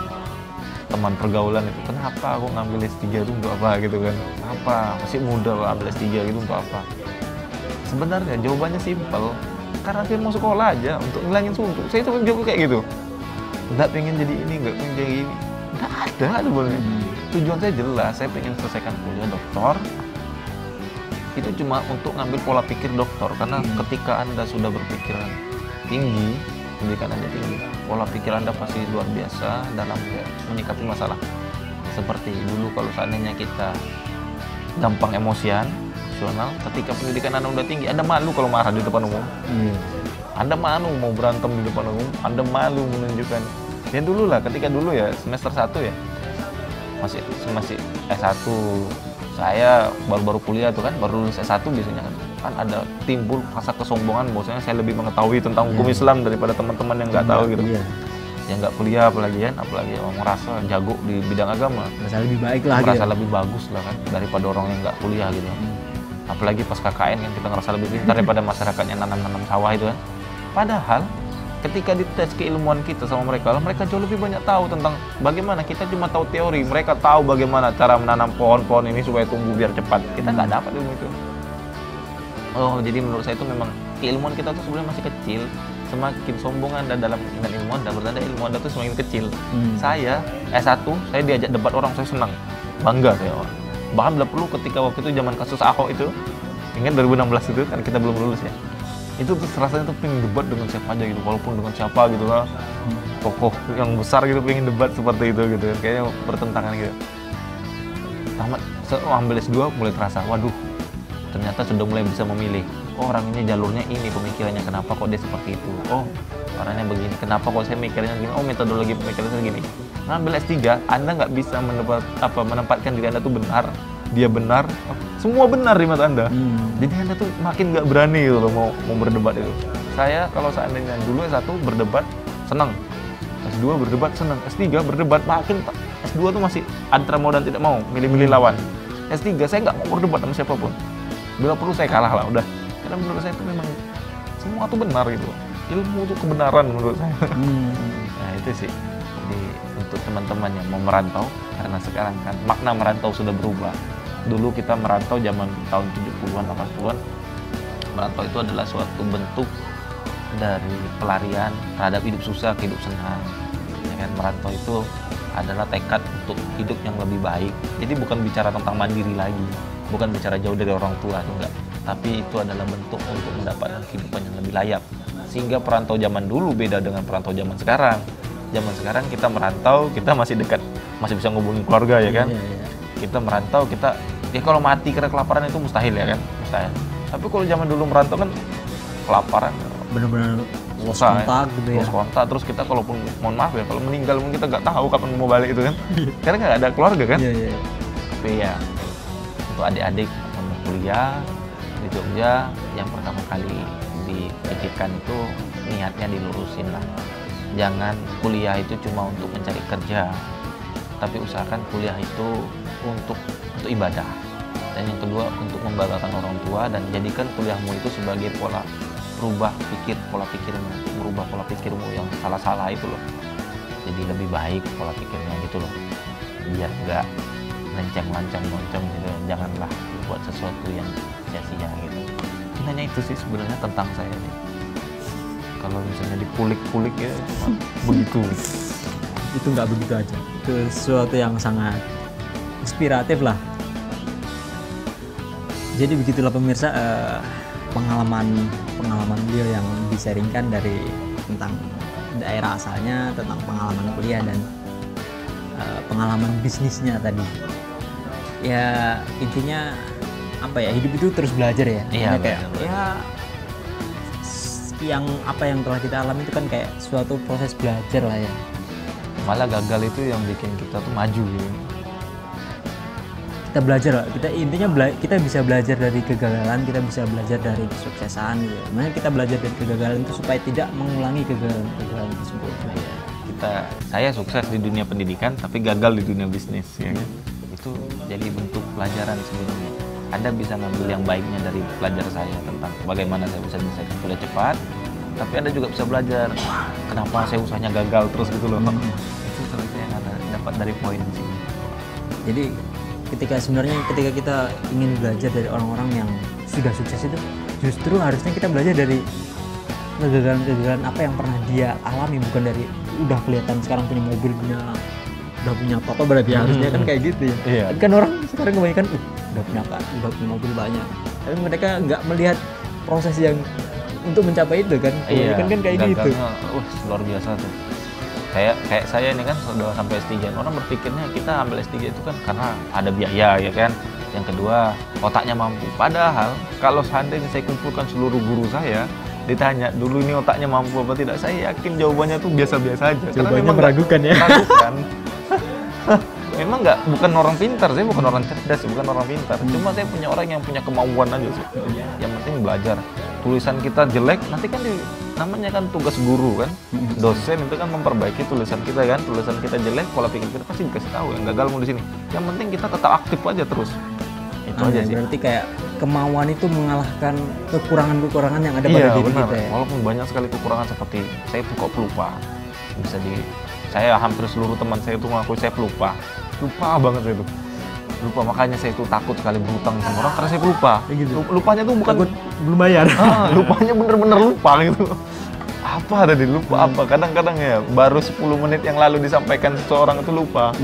teman pergaulan itu, kenapa aku ngambil S3 itu untuk apa gitu kan? Apa masih muda kok ambil S3 gitu untuk apa? Sebenarnya jawabannya simpel, karena saya mau sekolah aja untuk ngilangin suntuk. Saya cuma jawab kayak gitu, nggak pengen jadi ini, nggak pengen jadi ini, nggak ada sebenarnya. Tujuan saya jelas, saya pengen selesaikan kuliah doktor. Itu cuma untuk ngambil pola pikir dokter, karena ketika Anda sudah berpikiran tinggi, pendidikan Anda tinggi, pola pikir Anda pasti luar biasa dalam menyikapi masalah. Seperti dulu kalau seandainya kita gampang emosian, ketika pendidikan Anda udah tinggi, Anda malu kalau marah di depan umum. Anda malu mau berantem di depan umum, Anda malu menunjukkan. Ya dulu lah, ketika dulu ya semester 1 ya, masih S1, saya baru kuliah tuh kan, baru lulus S1 biasanya kan ada timbul rasa kesombongan bahwasanya saya lebih mengetahui tentang hukum Islam daripada teman-teman yang nggak tahu gitu. Yang nggak kuliah apalagi merasa jago di bidang agama, merasa lebih baik lah, merasa lebih bagus lah kan daripada orang yang nggak kuliah gitu. Apalagi pas KKN kan kita ngerasa lebih pintar daripada masyarakat yang nanam sawah itu kan. Padahal ketika dites keilmuan kita sama mereka jauh lebih banyak tahu tentang bagaimana. Kita cuma tahu teori, mereka tahu bagaimana cara menanam pohon-pohon ini supaya tumbuh biar cepat. Kita nggak dapat ilmu itu. Jadi menurut saya itu memang keilmuan kita tuh sebenarnya masih kecil. Semakin sombong Anda dalam ilmu Anda, bertanda ilmu Anda tuh semakin kecil. Saya S1 saya diajak debat orang, saya senang, bangga saya. Bahkan bila perlu ketika waktu itu zaman kasus Ahok itu, ingat 2016 itu kan kita belum lulus ya. Itu tuh rasanya tuh pengen debat dengan siapa aja gitu, walaupun dengan siapa gitu kan. Tokoh yang besar gitu pengen debat seperti itu gitu kan, kayaknya bertentangan gitu. Tamat ambil S2 mulai terasa, waduh, ternyata sudah mulai bisa memilih. Oh, orang ini jalurnya ini pemikirannya, kenapa kok dia seperti itu? Oh, orangnya begini, kenapa kok saya mikirnya gini? Oh, metodologi pemikirannya segini. Ngambil S3, Anda nggak bisa menempatkan diri Anda tuh benar, dia benar, semua benar di mata Anda. Jadi Anda tuh makin nggak berani gitu loh mau berdebat itu. Saya kalau seandainya dulu S1 berdebat senang, S2 berdebat senang, S3 berdebat makin, S2 tuh masih antara mau dan tidak mau, milih-milih lawan. S3 saya nggak mau berdebat sama siapapun. Bila perlu saya kalah lah udah. Karena menurut saya itu memang semua tuh benar gitu. Ilmu itu kebenaran menurut saya. Nah itu sih. Jadi untuk teman-teman yang mau merantau, karena sekarang kan makna merantau sudah berubah. Dulu kita merantau zaman tahun 70-an, 80-an. Merantau itu adalah suatu bentuk dari pelarian terhadap hidup susah ke hidup senang. Ya kan, merantau itu adalah tekad untuk hidup yang lebih baik. Jadi bukan bicara tentang mandiri lagi, bukan bicara jauh dari orang tua, enggak. Tapi itu adalah bentuk untuk mendapatkan kehidupan yang lebih layak. Sehingga perantau zaman dulu beda dengan perantau zaman sekarang. Zaman sekarang kita merantau, kita masih dekat, masih bisa ngubungin keluarga ya kan. Kita merantau, kita ya kalau mati karena kelaparan itu mustahil ya kan, mustahil. Tapi kalau zaman dulu merantau kan kelaparan benar-benar lost kontak gitu ya. Lost kontak, terus kita kalaupun mohon maaf ya, kalau meninggal mungkin kita nggak tahu kapan mau balik itu kan. Karena nggak ada keluarga kan. Tapi ya untuk adik-adik yang mau kuliah di Jogja, yang pertama kali dipikirkan itu niatnya dilurusin lah. Jangan kuliah itu cuma untuk mencari kerja, tapi usahakan kuliah itu untuk ibadah. Dan yang kedua untuk membanggakan orang tua, dan jadikan kuliahmu itu sebagai pola pikirmu, merubah pola pikirmu yang salah-salah itu loh. Jadi lebih baik pola pikirnya gitu loh, biar enggak lancang-lancang gitu. Janganlah buat sesuatu yang sia-sia gitu. Hanya itu sih sebenarnya tentang saya nih. Kalau misalnya dikulik-kulik ya cuma begitu. Itu nggak begitu aja. Itu sesuatu yang sangat inspiratif lah. Jadi begitulah pemirsa, pengalaman beliau yang di-sharingkan dari tentang daerah asalnya, tentang pengalaman kuliah dan pengalaman bisnisnya tadi. Ya intinya apa ya, hidup itu terus belajar ya. Iya, kayak ya yang telah kita alami itu kan kayak suatu proses belajar lah ya. Malah gagal itu yang bikin kita tuh maju gitu. Kita belajar lah, kita bisa belajar dari kegagalan, kita bisa belajar dari kesuksesan gitu. Makanya kita belajar dari kegagalan itu supaya tidak mengulangi kegagalan tersebut. Saya sukses di dunia pendidikan tapi gagal di dunia bisnis ya kan. Itu jadi bentuk pelajaran sebenarnya. Anda bisa ngambil yang baiknya dari pelajar saya tentang bagaimana saya bisa menyelesaikan kuliah cepat, tapi Anda juga bisa belajar kenapa saya usahanya gagal terus gitu loh. Itu terusnya yang Anda dapat dari poin sini. Jadi ketika kita ingin belajar dari orang-orang yang sudah sukses itu, justru harusnya kita belajar dari kegagalan apa yang pernah dia alami, bukan dari udah kelihatan sekarang punya mobil, udah punya apa berarti harusnya kan kayak gitu ya. Iya. Kan orang sekarang kebanyakan udah punya mobil banyak, tapi mereka nggak melihat proses yang untuk mencapai itu kan. Iya, kan kayak gitu. Luar biasa tuh. Kayak saya ini kan sudah sampai S3. Orang berpikirnya kita ambil S3 itu kan karena ada biaya ya kan. Yang kedua, otaknya mampu. Padahal kalau seandainya saya kumpulkan seluruh guru saya, ditanya dulu ini otaknya mampu apa tidak, saya yakin jawabannya tuh biasa-biasa aja. Jawabannya meragukan ya. Meragukan. Memang bukan orang pintar, saya bukan orang cerdas, bukan orang pintar. Cuma saya punya orang yang punya kemauan aja sih. Yang penting belajar. Tulisan kita jelek, nanti kan namanya kan tugas guru kan. Dosen itu kan memperbaiki tulisan kita kan. Tulisan kita jelek, pola pikir kita pasti dikasih tahu yang gagal mau di sini. Yang penting kita tetap aktif aja terus. Itu aja sih. Berarti kayak kemauan itu mengalahkan kekurangan-kekurangan yang ada pada diri kita ya. Walaupun banyak sekali kekurangan seperti saya tuh kok pelupa. Saya hampir seluruh teman saya itu mengaku saya pelupa. Lupa banget saya itu. Lupa, makanya saya itu takut sekali berhutang sama orang karena saya pelupa. Gitu. Lupanya tuh bukan takut belum bayar. Lupanya bener-bener lupa gitu. Apa tadi lupa apa? Kadang-kadang ya baru 10 menit yang lalu disampaikan seseorang itu lupa.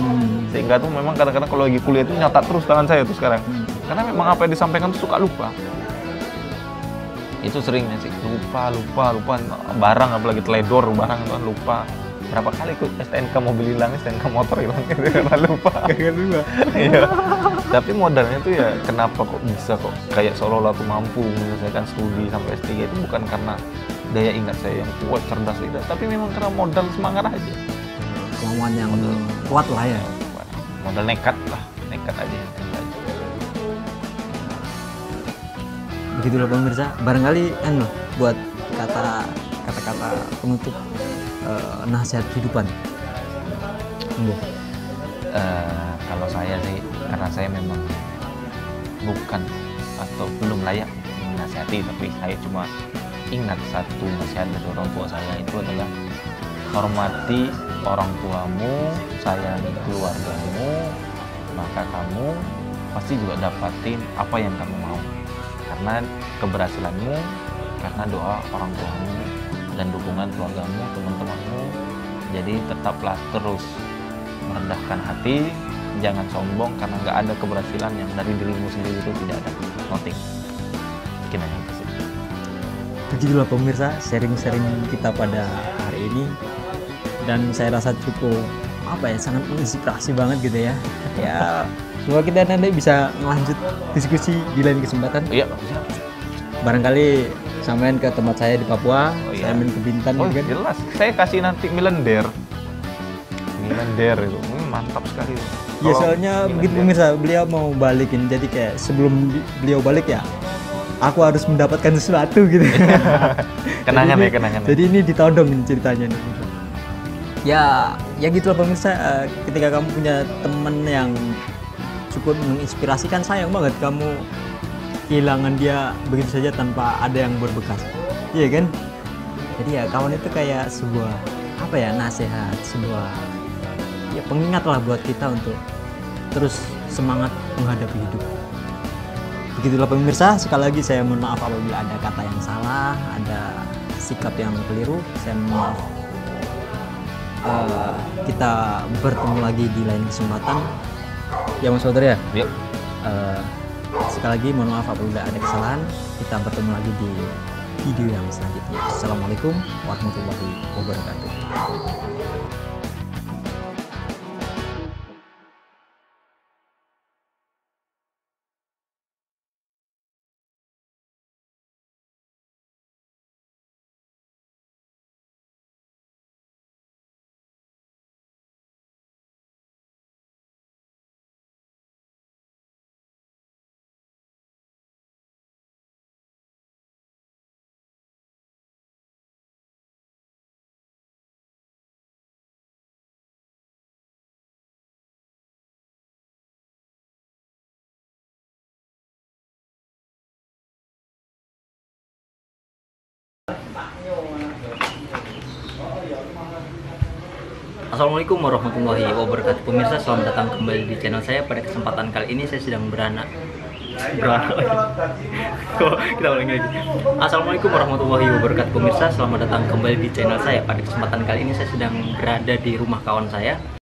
Sehingga tuh memang kadang-kadang kalau lagi kuliah itu nyatat terus tangan saya tuh sekarang. Karena memang apa yang disampaikan tuh suka lupa. Itu seringnya sih lupa barang, apalagi teledor barang itu kan lupa. Berapa kali ikut STNK mobil hilang, STNK motor hilang gitu karena lupa. Iya. Tapi modalnya tuh ya kenapa kok bisa kok kayak seolah-olah tuh mampu menyelesaikan studi sampai S3 itu bukan karena daya ingat saya yang kuat, cerdas tidak, tapi memang karena modal semangat aja. Kemauan yang kuat lah ya. Modal nekat aja. Begitulah pemirsa, barangkali buat kata-kata penutup nasihat kehidupan. Kalau saya sih, karena saya memang bukan atau belum layak menasihati, tapi saya cuma ingat satu nasihat dari orang tua saya, itu adalah hormati orang tuamu, sayangi keluargamu, maka kamu pasti juga dapatin apa yang kamu mau. Karena keberhasilanmu, karena doa orang tuamu dan dukungan keluargamu, teman-temanmu. Jadi tetaplah terus merendahkan hati, jangan sombong, karena nggak ada keberhasilan yang dari dirimu sendiri itu tidak ada. Nothing. Mungkin hanya itu sih. Begitulah pemirsa sharing-sharing kita pada hari ini, dan saya rasa cukup sangat menginspirasi banget gitu ya. Ya, semoga kita nanti bisa ngelanjut diskusi di lain kesempatan. Iya. Barangkali sampean ke tempat saya di Papua, saya main ke Bintan gitu kan. Jelas, saya kasih nanti milender itu mantap sekali. Ya soalnya begitu pemirsa, beliau mau balikin, jadi kayak sebelum beliau balik ya aku harus mendapatkan sesuatu gitu. Kenangan. Jadi ini ditodong ceritanya nih. Ya gitulah pemirsa, ketika kamu punya temen yang cukup menginspirasikan, sayang banget kamu kehilangan dia begitu saja tanpa ada yang berbekas. Iya kan? Jadi ya kawan itu kayak sebuah nasihat, sebuah pengingat lah buat kita untuk terus semangat menghadapi hidup. Begitulah pemirsa, sekali lagi saya mohon maaf apabila ada kata yang salah, ada sikap yang keliru, saya mohon maaf. Kita bertemu lagi di lain kesempatan ya Mas Saudara ya. Yep. Sekali lagi mohon maaf apabila ada kesalahan. Kita bertemu lagi di video yang selanjutnya. Assalamualaikum warahmatullahi wabarakatuh. Assalamualaikum warahmatullahi wabarakatuh. Pemirsa, selamat datang kembali di channel saya. Pada kesempatan kali ini saya sedang beranak kita ulangi lagi. Assalamualaikum warahmatullahi wabarakatuh. Pemirsa, selamat datang kembali di channel saya. Pada kesempatan kali ini saya sedang berada di rumah kawan saya.